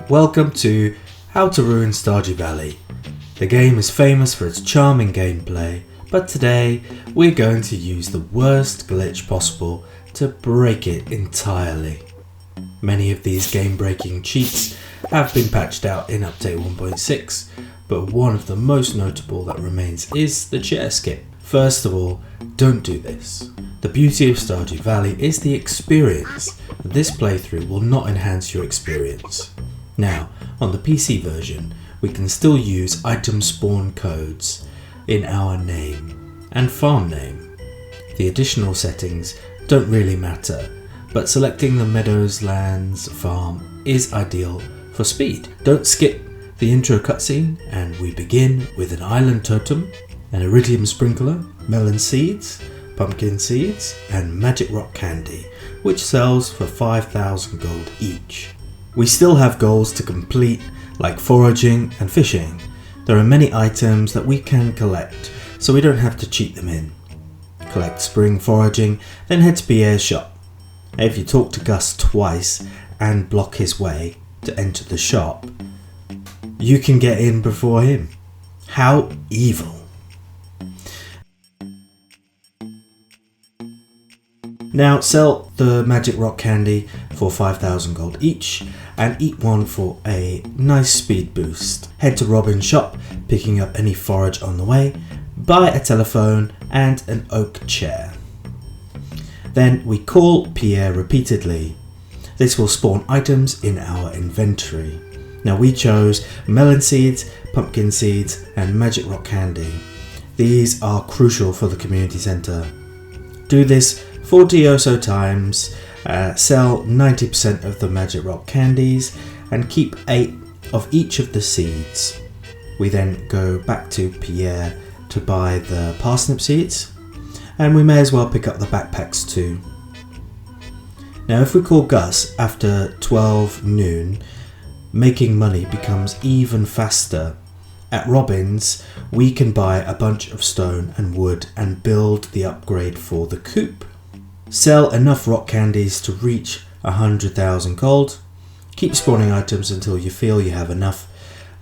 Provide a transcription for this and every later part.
Welcome to How to Ruin Stardew Valley. The game is famous for its charming gameplay, but today we're going to use the worst glitch possible to break it entirely. Many of these game-breaking cheats have been patched out in update 1.6, but one of the most notable that remains is the chair skip. First of all, don't do this. The beauty of Stardew Valley is the experience. This playthrough will not enhance your experience. Now, on the PC version, we can still use item spawn codes in our name and farm name. The additional settings don't really matter, but selecting the Meadows Lands farm is ideal for speed. Don't skip the intro cutscene, and we begin with an island totem, an iridium sprinkler, melon seeds, pumpkin seeds, and magic rock candy, which sells for 5,000 gold each. We still have goals to complete, like foraging and fishing. There are many items that we can collect, so we don't have to cheat them in. Collect spring foraging, then head to Pierre's shop. If you talk to Gus twice and block his way to enter the shop, you can get in before him. How evil. Now sell the magic rock candy for 5,000 gold each and eat one for a nice speed boost. Head to Robin's shop, picking up any forage on the way, buy a telephone and an oak chair. Then we call Pierre repeatedly. This will spawn items in our inventory. Now we chose melon seeds, pumpkin seeds and magic rock candy. These are crucial for the community centre. Do this 40 or so times, sell 90% of the magic rock candies and keep 8 of each of the seeds. We then go back to Pierre to buy the parsnip seeds, and we may as well pick up the backpacks too. Now if we call Gus after 12 noon, making money becomes even faster. At Robin's, we can buy a bunch of stone and wood and build the upgrade for the coop. Sell enough rock candies to reach 100,000 gold. Keep spawning items until you feel you have enough,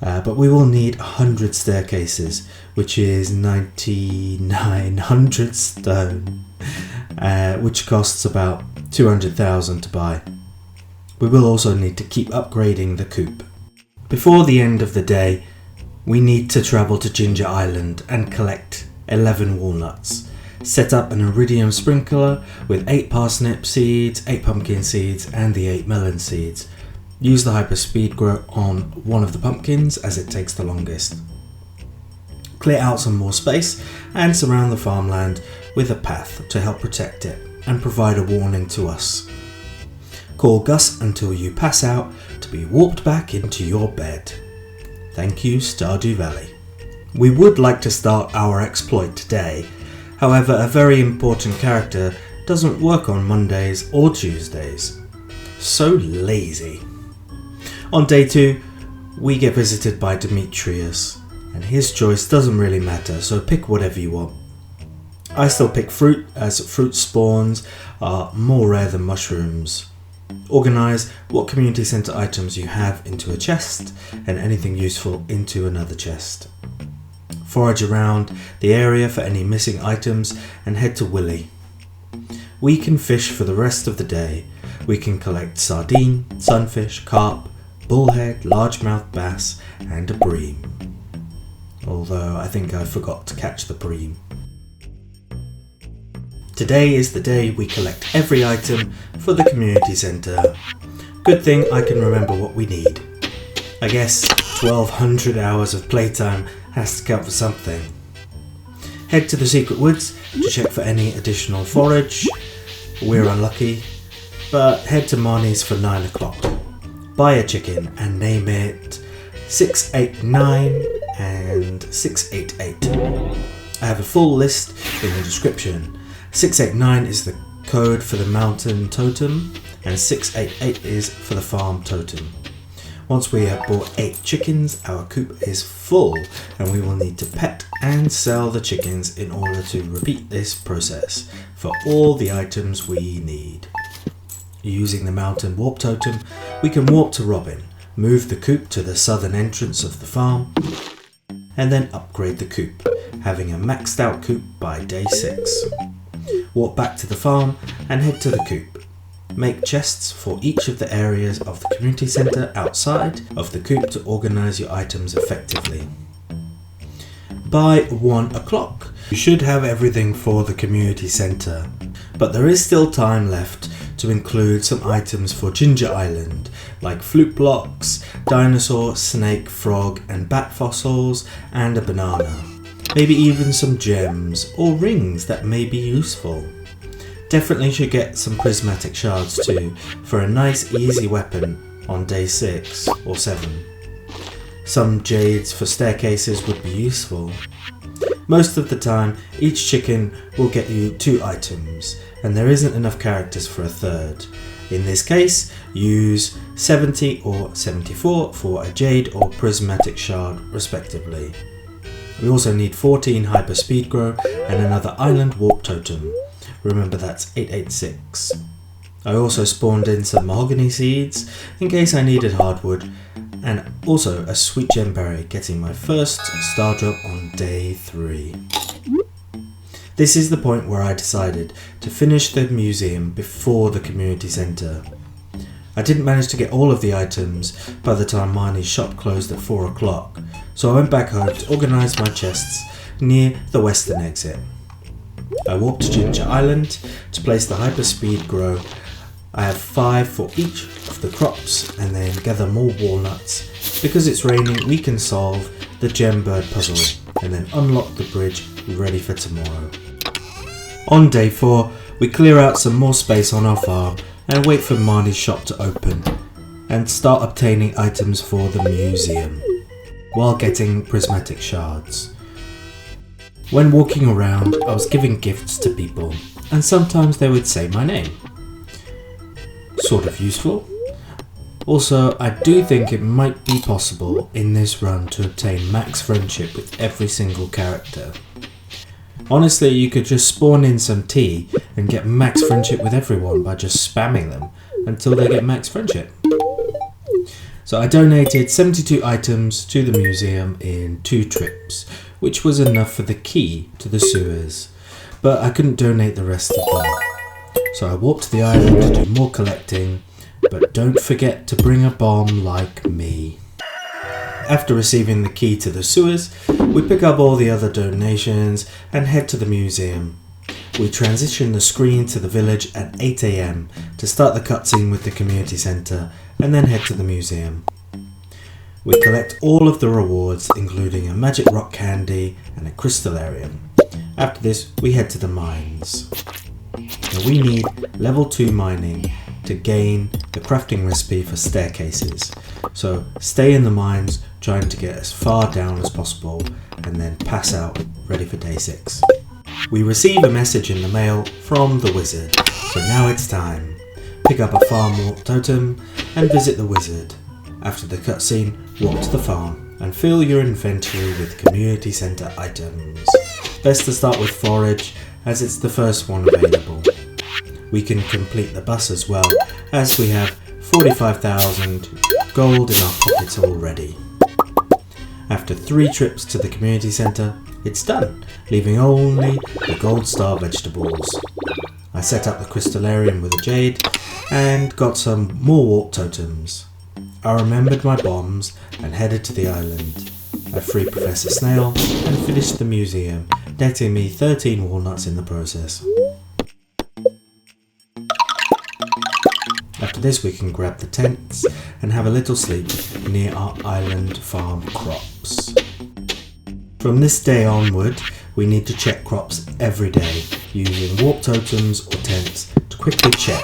but we will need 100 staircases, which is 9,900 stone, which costs about 200,000 to buy. We will also need to keep upgrading the coop. Before the end of the day, we need to travel to Ginger Island and collect 11 walnuts. Set up an iridium sprinkler with 8 parsnip seeds, 8 pumpkin seeds and the 8 melon seeds. Use the hyper speed grow on one of the pumpkins as it takes the longest. Clear out some more space and surround the farmland with a path to help protect it and provide a warning to us. Call Gus until you pass out to be warped back into your bed. Thank you, Stardew Valley. We would like to start our exploit today. However, a very important character doesn't work on Mondays or Tuesdays. So lazy. On day 2, we get visited by Demetrius, and his choice doesn't really matter, so pick whatever you want. I still pick fruit, as fruit spawns are more rare than mushrooms. Organise what community centre items you have into a chest, and anything useful into another chest. Forage around the area for any missing items and head to Willy. We can fish for the rest of the day. We can collect sardine, sunfish, carp, bullhead, largemouth bass and a bream. Although I think I forgot to catch the bream. Today is the day we collect every item for the community centre. Good thing I can remember what we need. I guess 1200 hours of playtime has to count for something. Head to the secret woods to check for any additional forage. We're unlucky, but head to Marnie's for 9 o'clock. Buy a chicken and name it 689 and 688. I have a full list in the description. 689 is the code for the mountain totem and 688 is for the farm totem. Once we have bought 8 chickens, our coop is full and we will need to pet and sell the chickens in order to repeat this process for all the items we need. Using the mountain warp totem, we can warp to Robin, move the coop to the southern entrance of the farm, and then upgrade the coop, having a maxed out coop by day 6. Walk back to the farm and head to the coop. Make chests for each of the areas of the community centre outside of the coop to organise your items effectively. By 1 o'clock, you should have everything for the community centre, but there is still time left to include some items for Ginger Island, like flute blocks, dinosaur, snake, frog and bat fossils, and a banana. Maybe even some gems or rings that may be useful. Definitely should get some prismatic shards too, for a nice easy weapon on day 6 or 7. Some jades for staircases would be useful. Most of the time, each chicken will get you 2 items, and there isn't enough characters for a third. In this case, use 70 or 74 for a jade or prismatic shard respectively. We also need 14 hyper speed grow and another island warp totem. Remember that's 886. I also spawned in some mahogany seeds in case I needed hardwood, and also a sweet gem berry, getting my first star drop on day 3. This is the point where I decided to finish the museum before the community centre. I didn't manage to get all of the items by the time Marnie's shop closed at 4 o'clock, so I went back home to organise my chests near the western exit. I walked to Ginger Island to place the hyperspeed grow. I have 5 for each of the crops and then gather more walnuts. Because it's raining, we can solve the gem bird puzzle and then unlock the bridge ready for tomorrow. On day 4, we clear out some more space on our farm and wait for Marnie's shop to open and start obtaining items for the museum while getting prismatic shards. When walking around, I was giving gifts to people, and sometimes they would say my name. Sort of useful. Also, I do think it might be possible in this run to obtain max friendship with every single character. Honestly, you could just spawn in some tea and get max friendship with everyone by just spamming them until they get max friendship. So I donated 72 items to the museum in 2 trips, which was enough for the key to the sewers, but I couldn't donate the rest of them. So I walked to the island to do more collecting, but don't forget to bring a bomb like me. After receiving the key to the sewers, we pick up all the other donations and head to the museum. We transition the screen to the village at 8 AM to start the cutscene with the community centre and then head to the museum. We collect all of the rewards, including a magic rock candy and a crystallarium. After this, we head to the mines. Now we need level 2 mining to gain the crafting recipe for staircases. So stay in the mines, trying to get as far down as possible and then pass out ready for day 6. We receive a message in the mail from the wizard, so now it's time. Pick up a farm warp totem and visit the wizard. After the cutscene, walk to the farm and fill your inventory with community centre items. Best to start with forage as it's the first one available. We can complete the bus as well as we have 45,000 gold in our pockets already. After 3 trips to the community centre, it's done, leaving only the gold star vegetables. I set up the crystallarium with a jade and got some more warp totems. I remembered my bombs and headed to the island. I freed Professor Snail and finished the museum, netting me 13 walnuts in the process. After this we can grab the tents and have a little sleep near our island farm crops. From this day onward, we need to check crops every day using warp totems or tents to quickly check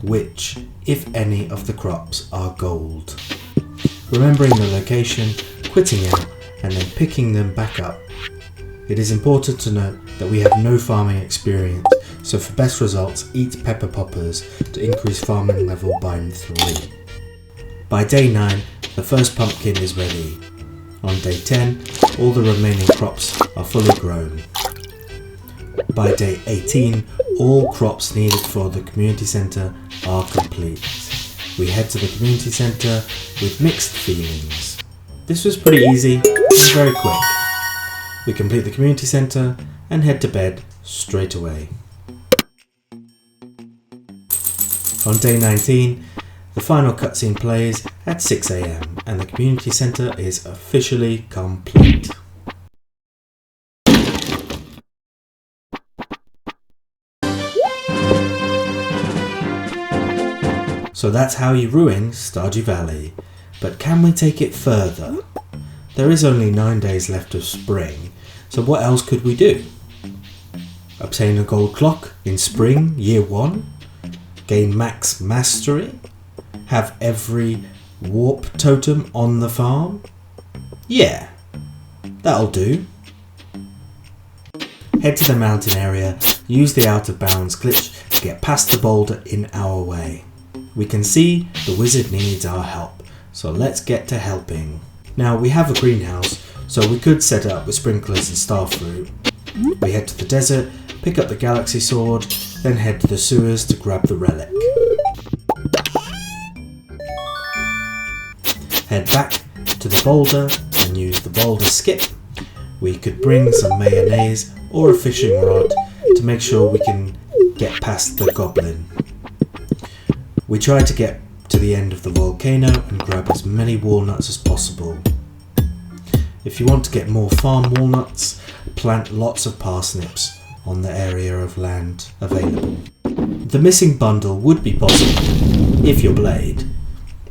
which, if any, of the crops are gold. Remembering the location, quitting out, and then picking them back up. It is important to note that we have no farming experience, so for best results, eat pepper poppers to increase farming level by 3. By day 9, the first pumpkin is ready. On day 10, all the remaining crops are fully grown. By day 18, all crops needed for the community centre are complete. We head to the community centre with mixed feelings. This was pretty easy and very quick. We complete the community centre and head to bed straight away. On day 19, the final cutscene plays at 6 AM and the community centre is officially complete. So that's how you ruin Stardew Valley. But can we take it further? There is only 9 days left of spring, so what else could we do? Obtain a gold clock in spring, year 1? Gain max mastery? Have every warp totem on the farm? Yeah, that'll do. Head to the mountain area, use the out of bounds glitch to get past the boulder in our way. We can see the wizard needs our help, so let's get to helping. Now we have a greenhouse, so we could set it up with sprinklers and starfruit. We head to the desert, pick up the galaxy sword, then head to the sewers to grab the relic. Head back to the boulder and use the boulder skip. We could bring some mayonnaise or a fishing rod to make sure we can get past the goblin. We try to get to the end of the volcano and grab as many walnuts as possible. If you want to get more farm walnuts, plant lots of parsnips on the area of land available. The missing bundle would be possible if you're Blade,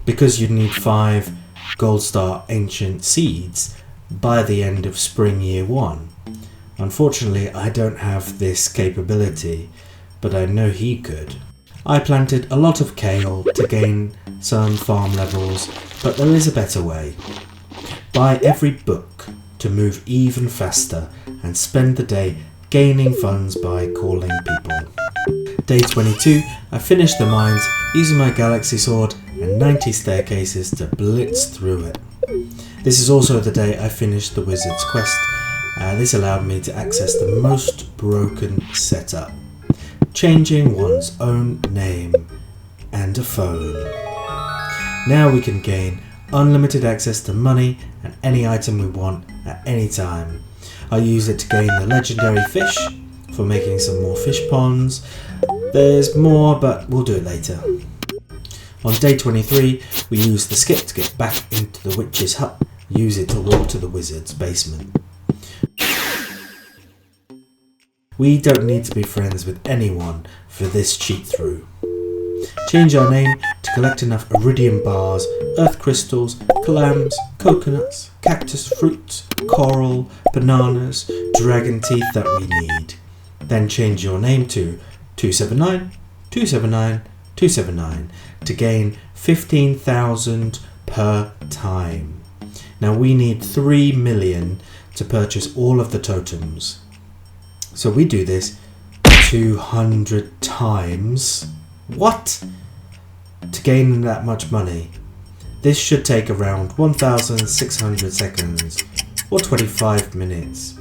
because you'd need 5 Gold Star Ancient Seeds by the end of Spring Year 1. Unfortunately, I don't have this capability, but I know he could. I planted a lot of kale to gain some farm levels, but there is a better way. Buy every book to move even faster and spend the day gaining funds by calling people. Day 22, I finished the mines using my galaxy sword and 90 staircases to blitz through it. This is also the day I finished the wizard's quest. This allowed me to access the most broken setup, changing one's own name and a phone. Now we can gain unlimited access to money and any item we want at any time. I use it to gain the legendary fish for making some more fish ponds. There's more, but we'll do it later. On day 23, we use the skip to get back into the witch's hut. Use it to walk to the wizard's basement. We don't need to be friends with anyone for this cheat through. Change our name to collect enough iridium bars, earth crystals, clams, coconuts, cactus fruits, coral, bananas, dragon teeth that we need. Then change your name to 279, 279, 279 to gain 15,000 per time. Now we need 3 million to purchase all of the totems. So we do this 200 times. What? To gain that much money. This should take around 1,600 seconds or 25 minutes.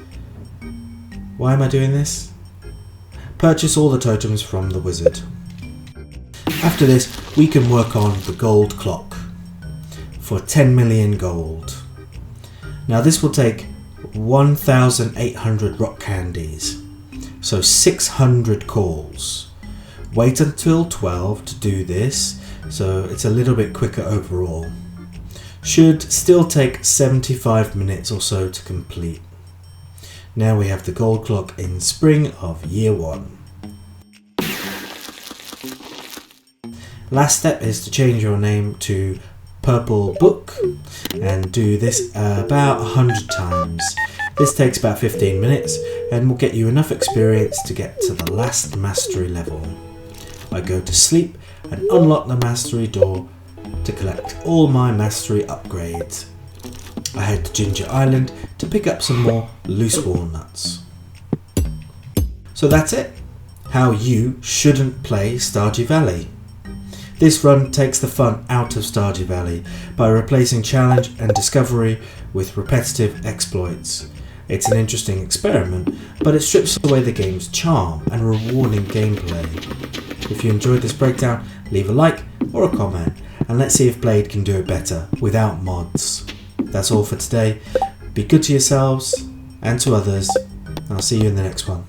Why am I doing this? Purchase all the totems from the wizard. After this, we can work on the gold clock for 10 million gold. Now this will take 1,800 rock candies, so 600 calls. Wait until 12 to do this, so it's a little bit quicker overall. Should still take 75 minutes or so to complete. Now we have the gold clock in spring of year 1. Last step is to change your name to Purple Book and do this about 100 times. This takes about 15 minutes and will get you enough experience to get to the last mastery level. I go to sleep and unlock the mastery door to collect all my mastery upgrades. I head to Ginger Island to pick up some more loose walnuts. So that's it. How you shouldn't play Stardew Valley. This run takes the fun out of Stardew Valley by replacing challenge and discovery with repetitive exploits. It's an interesting experiment, but it strips away the game's charm and rewarding gameplay. If you enjoyed this breakdown, leave a like or a comment, and let's see if Blade can do it better without mods. That's all for today. Be good to yourselves and to others. I'll see you in the next one.